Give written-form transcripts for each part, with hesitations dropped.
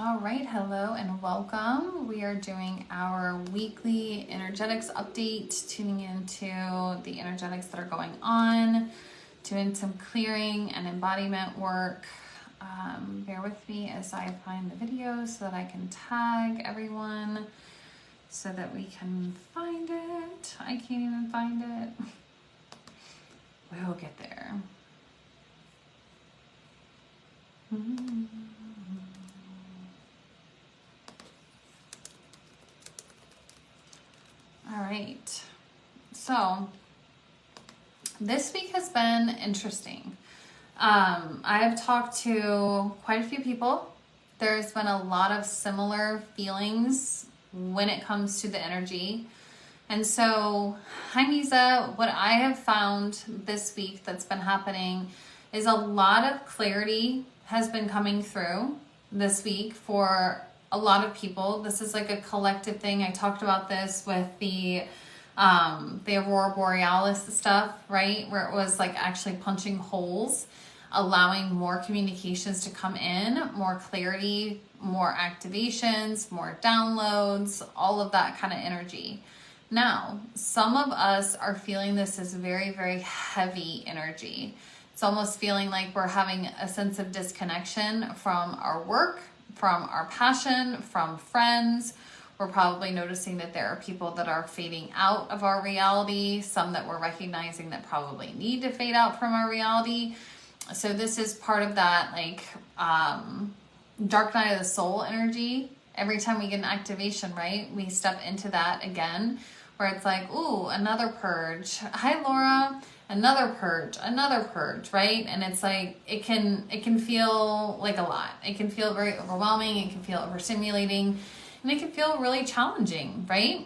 All right, hello and welcome. We are doing our weekly energetics update, tuning into the energetics that are going on, doing some clearing and embodiment work. Bear with me as I find the video so that I can tag everyone so that we can find it. I can't even find it. We'll get there. All right, so this week has been interesting. I have talked to quite a few people. There's been a lot of similar feelings when it comes to the energy. And so, hi Misa, what I have found this week that's been happening is a lot of clarity has been coming through this week for a lot of people. This is like a collective thing. I talked about this with the Aurora Borealis stuff, right? Where it was like actually punching holes, allowing more communications to come in, more clarity, more activations, more downloads, all of that kind of energy. Now, some of us are feeling this as very, very heavy energy. It's almost feeling like we're having a sense of disconnection from our work, from our passion, from friends. We're probably noticing that there are people that are fading out of our reality, some that we're recognizing that probably need to fade out from our reality. So this is part of that like dark night of the soul energy. Every time we get an activation, right, we step into that again, where it's like, ooh, another purge. Hi, Laura. Another purge, right? And it's like, it can feel like a lot. It can feel very overwhelming. It can feel overstimulating, and it can feel really challenging, right?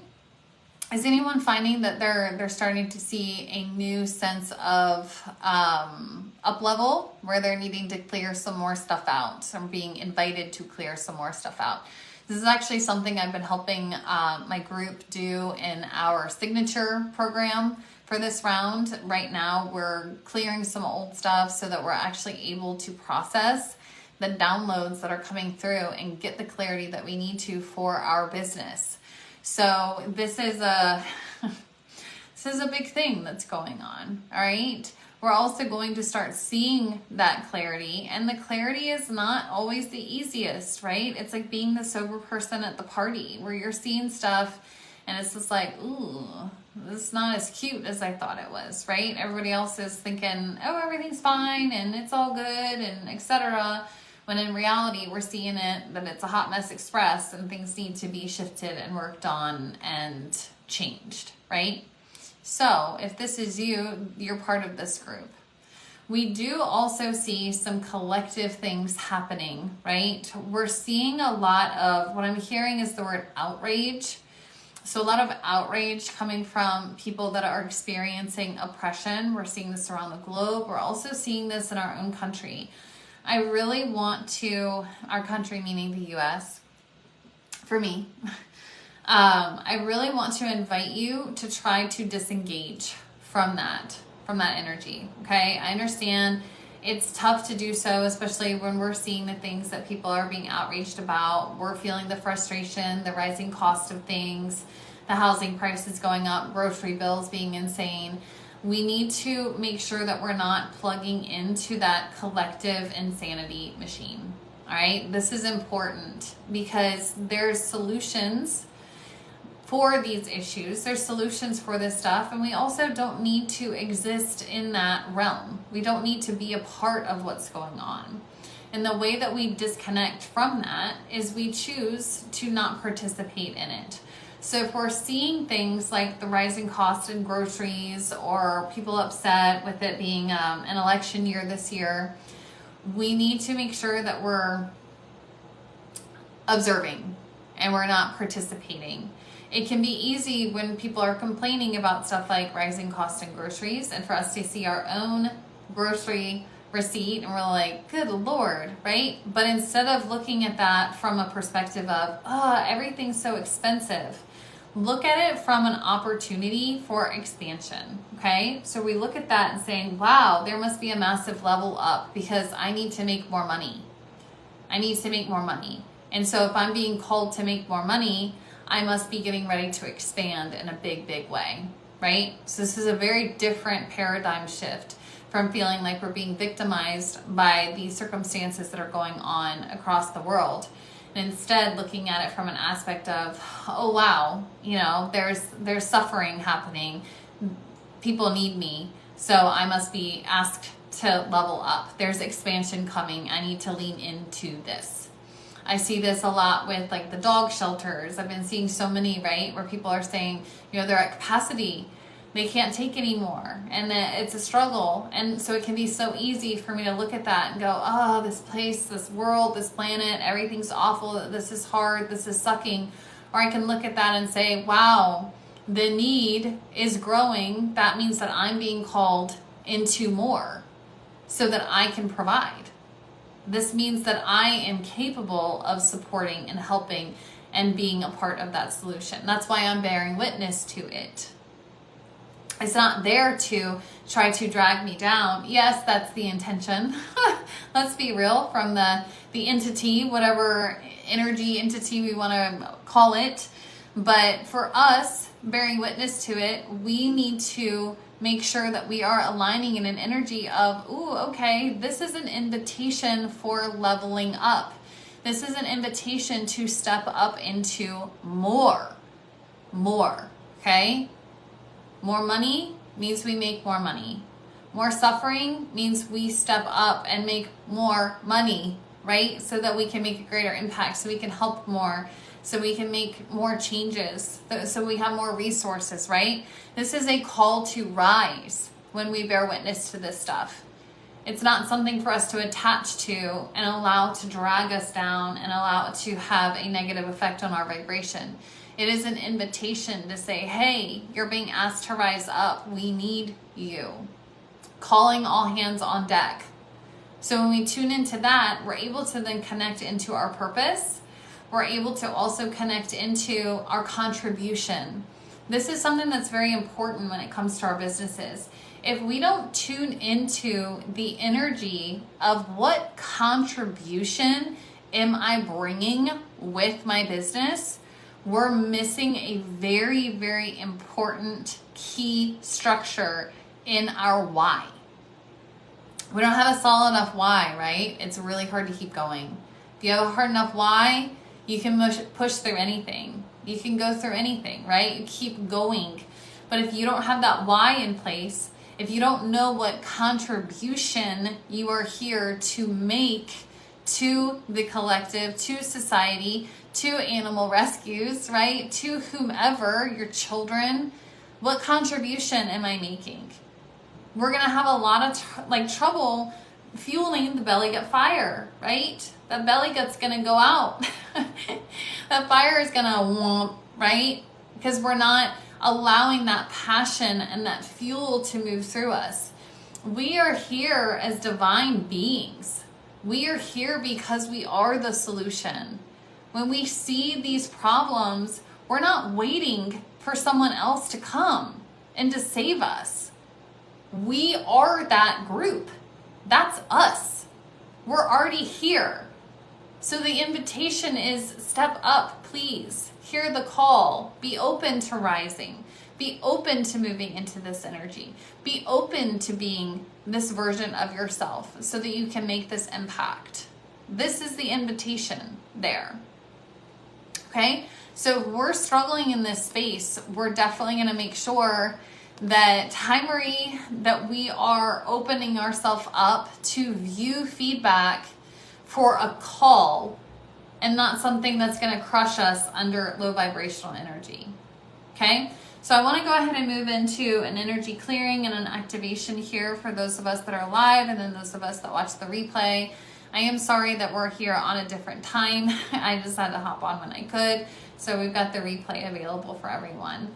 Is anyone finding that they're starting to see a new sense of up level where they're needing to clear some more stuff out, or being invited to clear some more stuff out? This is actually something I've been helping my group do in our signature program for this round. Right now, we're clearing some old stuff so that we're actually able to process the downloads that are coming through and get the clarity that we need to for our business. So this is a big thing that's going on. All right. We're also going to start seeing that clarity, and the clarity is not always the easiest, right? It's like being the sober person at the party where you're seeing stuff and it's just like, ooh, this is not as cute as I thought it was, right? Everybody else is thinking, oh, everything's fine and it's all good and etc. When in reality, we're seeing it that it's a hot mess express and things need to be shifted and worked on and changed, right? So if this is you, you're part of this group. We do also see some collective things happening, right? We're seeing a lot of, what I'm hearing is the word outrage. So a lot of outrage coming from people that are experiencing oppression. We're seeing this around the globe. We're also seeing this in our own country. I really want to, our country meaning the US, for me, I really want to invite you to try to disengage from that energy, okay? I understand it's tough to do so, especially when we're seeing the things that people are being outraged about. We're feeling the frustration, the rising cost of things, the housing prices going up, grocery bills being insane. We need to make sure that we're not plugging into that collective insanity machine, all right? This is important because there's solutions for these issues. There's solutions for this stuff, and we also don't need to exist in that realm. We don't need to be a part of what's going on. And the way that we disconnect from that is we choose to not participate in it. So if we're seeing things like the rising cost in groceries or people upset with it being an election year this year, we need to make sure that we're observing and we're not participating. It can be easy when people are complaining about stuff like rising costs in groceries, and for us to see our own grocery receipt and we're like, good Lord, right? But instead of looking at that from a perspective of, oh, everything's so expensive, look at it from an opportunity for expansion, okay? So we look at that and saying, wow, there must be a massive level up because I need to make more money. I need to make more money. And so if I'm being called to make more money, I must be getting ready to expand in a big, big way, right? So this is a very different paradigm shift from feeling like we're being victimized by these circumstances that are going on across the world. And instead looking at it from an aspect of, oh wow, you know, there's suffering happening. People need me, so I must be asked to level up. There's expansion coming. I need to lean into this. I see this a lot with like the dog shelters. I've been seeing so many, right, where people are saying, you know, they're at capacity. They can't take anymore. And it's a struggle. And so it can be so easy for me to look at that and go, oh, this place, this world, this planet, everything's awful. This is hard. This is sucking. Or I can look at that and say, wow, the need is growing. That means that I'm being called into more so that I can provide. This means that I am capable of supporting and helping and being a part of that solution. That's why I'm bearing witness to it. It's not there to try to drag me down. Yes, that's the intention. Let's be real, from the entity, whatever energy entity we want to call it. But for us, bearing witness to it, we need to make sure that we are aligning in an energy of, ooh, okay, this is an invitation for leveling up. This is an invitation to step up into more, okay? More money means we make more money. More suffering means we step up and make more money, right? So that we can make a greater impact, so we can help more, so we can make more changes, so we have more resources, right? This is a call to rise when we bear witness to this stuff. It's not something for us to attach to and allow to drag us down and allow it to have a negative effect on our vibration. It is an invitation to say, hey, you're being asked to rise up. We need you. Calling all hands on deck. So when we tune into that, we're able to then connect into our purpose. We're able to also connect into our contribution. This is something that's very important when it comes to our businesses. If we don't tune into the energy of what contribution am I bringing with my business, we're missing a very, very important key structure in our why. We don't have a solid enough why, right? It's really hard to keep going. If you have a hard enough why, you can push through anything. You can go through anything, right? You keep going. But if you don't have that why in place, if you don't know what contribution you are here to make to the collective, to society, to animal rescues, right? To whomever, your children, what contribution am I making? We're going to have a lot of trouble fueling the belly gut fire, right? That belly gut's going to go out. That fire is going to womp, right? Because we're not allowing that passion and that fuel to move through us. We are here as divine beings. We are here because we are the solution. When we see these problems, we're not waiting for someone else to come and to save us. We are that group. That's us. We're already here. So the invitation is step up, please. Hear the call. Be open to rising. Be open to moving into this energy. Be open to being this version of yourself so that you can make this impact. This is the invitation there. Okay? So if we're struggling in this space, we're definitely going to make sure that Marie, that we are opening ourselves up to view feedback for a call and not something that's going to crush us under low vibrational energy. Okay? So I want to go ahead and move into an energy clearing and an activation here for those of us that are live and then those of us that watch the replay. I am sorry that we're here on a different time. I just had to hop on when I could. So we've got the replay available for everyone.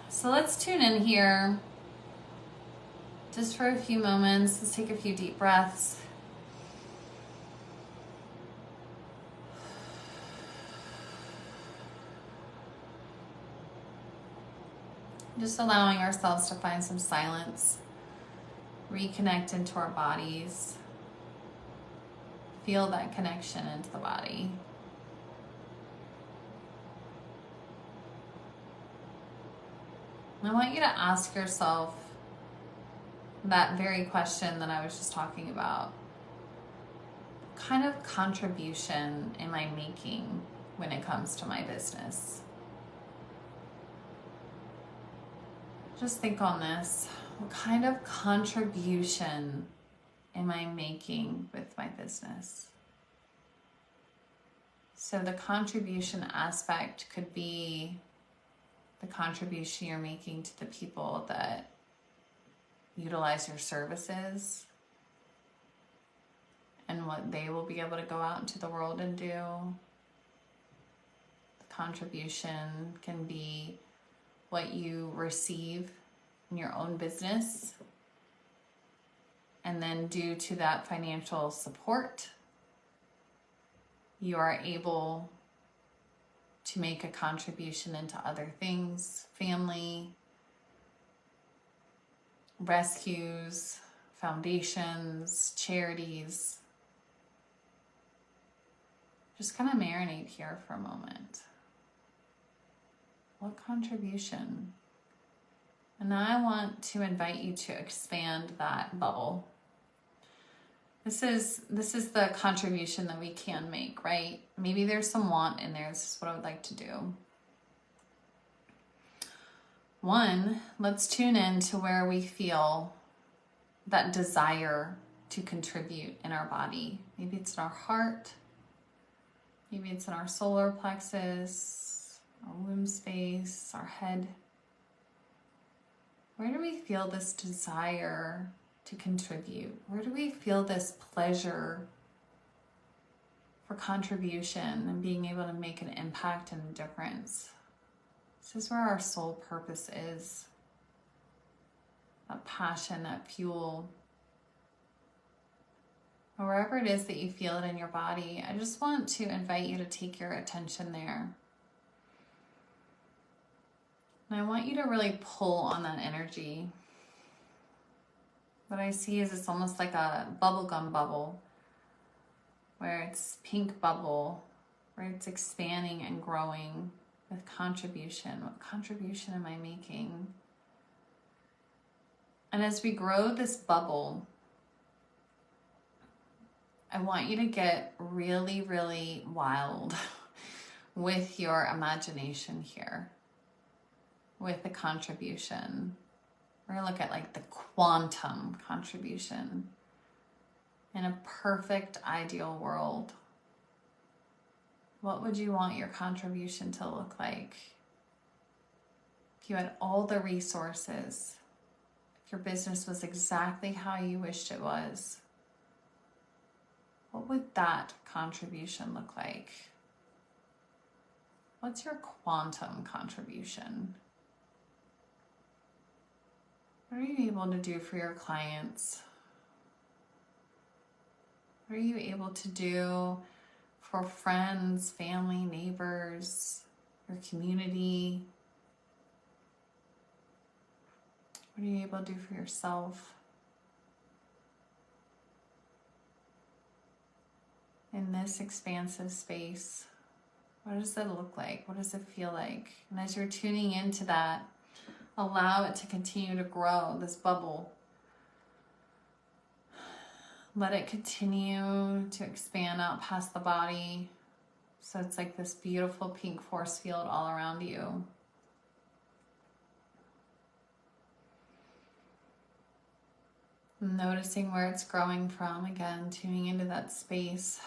So let's tune in here just for a few moments. Let's take a few deep breaths. Just allowing ourselves to find some silence, reconnect into our bodies, Feel that connection into the body. I want you to ask yourself that very question that I was just talking about. What kind of contribution am I making when it comes to my business? Just think on this. What kind of contribution am I making with my business? So the contribution aspect could be the contribution you're making to the people that utilize your services and what they will be able to go out into the world and do. The contribution can be what you receive in your own business, and then due to that financial support, you are able to make a contribution into other things, family, rescues, foundations, charities. Just kind of marinate here for a moment. What contribution? And now I want to invite you to expand that bubble. This is the contribution that we can make, right? Maybe there's some want in there. This is what I would like to do. One, let's tune in to where we feel that desire to contribute in our body. Maybe it's in our heart. Maybe it's in our solar plexus, our womb space, our head. Where do we feel this desire to contribute? Where do we feel this pleasure for contribution and being able to make an impact and a difference? This is where our soul purpose is. That passion, that fuel. Or wherever it is that you feel it in your body, I just want to invite you to take your attention there. And I want you to really pull on that energy. What I see is it's almost like a bubblegum bubble, where it's pink bubble, where it's expanding and growing with contribution. What contribution am I making? And as we grow this bubble, I want you to get really, really wild with your imagination here, with the contribution. We're going to look at like the quantum contribution. In a perfect, ideal world, what would you want your contribution to look like? If you had all the resources, if your business was exactly how you wished it was, what would that contribution look like? What's your quantum contribution? What are you able to do for your clients? What are you able to do for friends, family, neighbors, your community? What are you able to do for yourself? In this expansive space, what does it look like? What does it feel like? And as you're tuning into that, allow it to continue to grow, this bubble. Let it continue to expand out past the body. So it's like this beautiful pink force field all around you. Noticing where it's growing from, again, tuning into that space.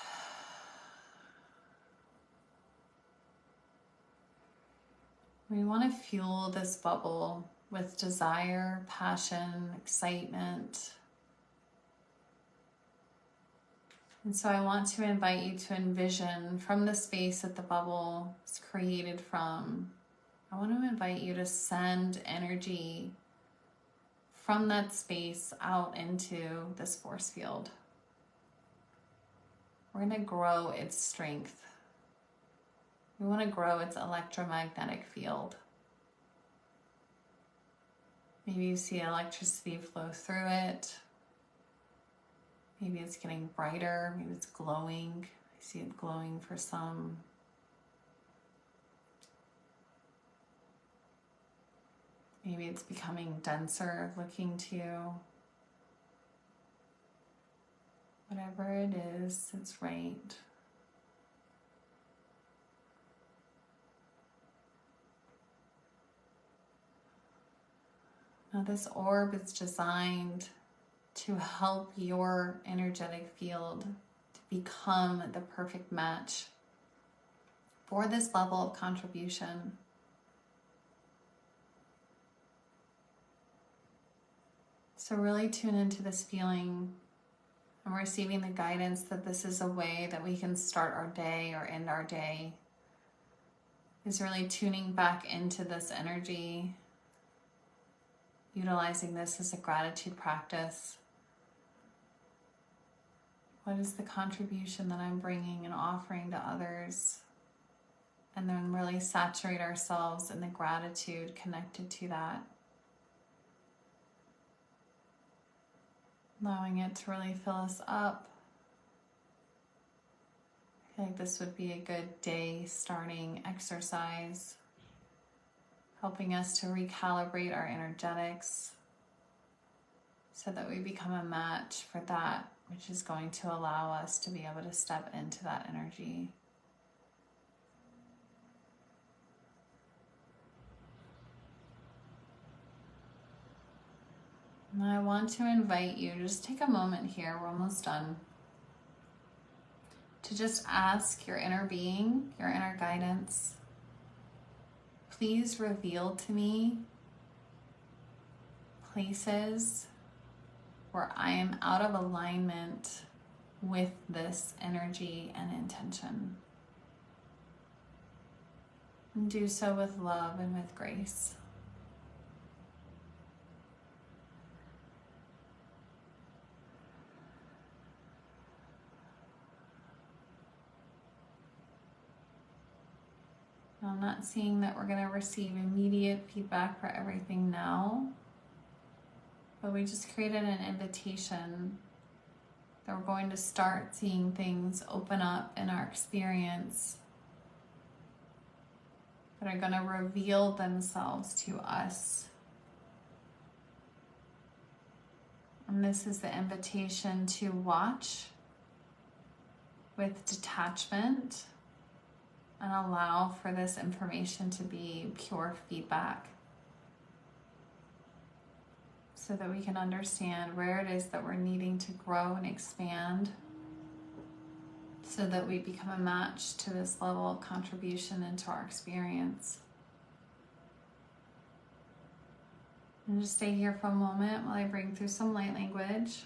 We want to fuel this bubble with desire, passion, excitement. And so I want to invite you to envision from the space that the bubble is created from. I want to invite you to send energy from that space out into this force field. We're going to grow its strength. We want to grow its electromagnetic field. Maybe you see electricity flow through it. Maybe it's getting brighter, maybe it's glowing. I see it glowing for some. Maybe it's becoming denser looking to you. Whatever it is, it's right. Now this orb is designed to help your energetic field to become the perfect match for this level of contribution. So really tune into this feeling. I'm receiving the guidance that this is a way that we can start our day or end our day. Is really tuning back into this energy, utilizing this as a gratitude practice. What is the contribution that I'm bringing and offering to others? And then really saturate ourselves in the gratitude connected to that. Allowing it to really fill us up. I feel like this would be a good day starting exercise, helping us to recalibrate our energetics so that we become a match for that which is going to allow us to be able to step into that energy. And I want to invite you, just take a moment here, we're almost done, to just ask your inner being, your inner guidance, please reveal to me places where I am out of alignment with this energy and intention. And do so with love and with grace. Now, I'm not seeing that we're going to receive immediate feedback for everything now, but we just created an invitation that we're going to start seeing things open up in our experience that are going to reveal themselves to us. And this is the invitation to watch with detachment and allow for this information to be pure feedback so that we can understand where it is that we're needing to grow and expand so that we become a match to this level of contribution into our experience. And just stay here for a moment while I bring through some light language.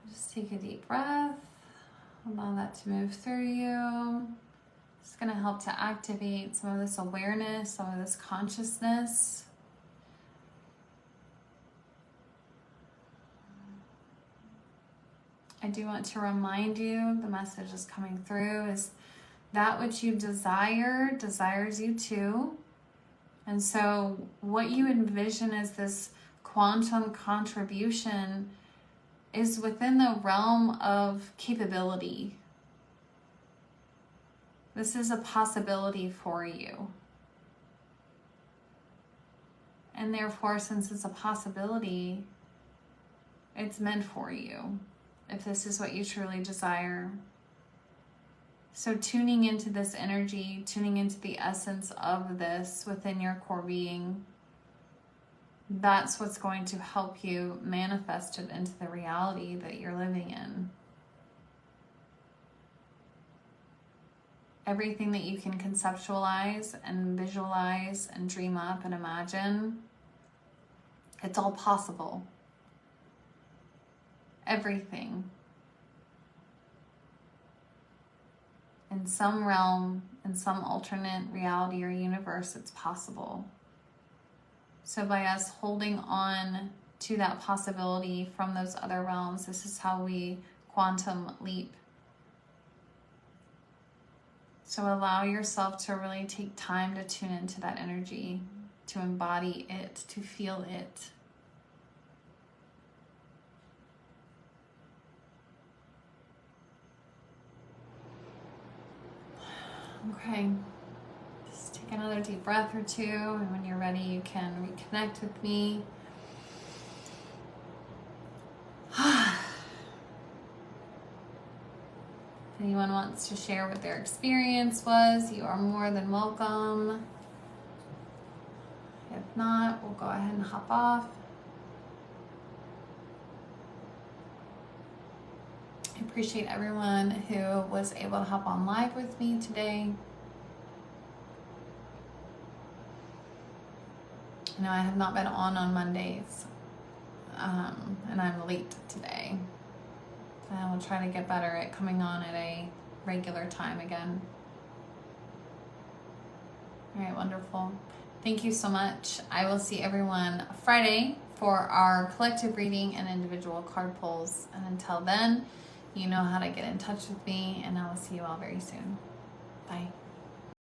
Just take a deep breath. Allow that to move through you. It's going to help to activate some of this awareness, some of this consciousness. I do want to remind you, the message is coming through, is That which you desire desires you too. And so what you envision as this quantum contribution is within the realm of capability. This is a possibility for you. And therefore, since it's a possibility, it's meant for you, if this is what you truly desire. So tuning into this energy, tuning into the essence of this within your core being, that's what's going to help you manifest it into the reality that you're living in. Everything that you can conceptualize and visualize and dream up and imagine, it's all possible. Everything. In some realm, in some alternate reality or universe, it's possible. So by us holding on to that possibility from those other realms, this is how we quantum leap. So allow yourself to really take time to tune into that energy, to embody it, to feel it. Okay, just take another deep breath or two, and when you're ready, you can reconnect with me. If anyone wants to share what their experience was, you are more than welcome. If not, we'll go ahead and hop off. I appreciate everyone who was able to hop on live with me today. I know I have not been on Mondays, and I'm late today. I will try to get better at coming on at a regular time again. All right, wonderful. Thank you so much. I will see everyone Friday for our collective reading and individual card pulls. And until then, you know how to get in touch with me, and I will see you all very soon. Bye.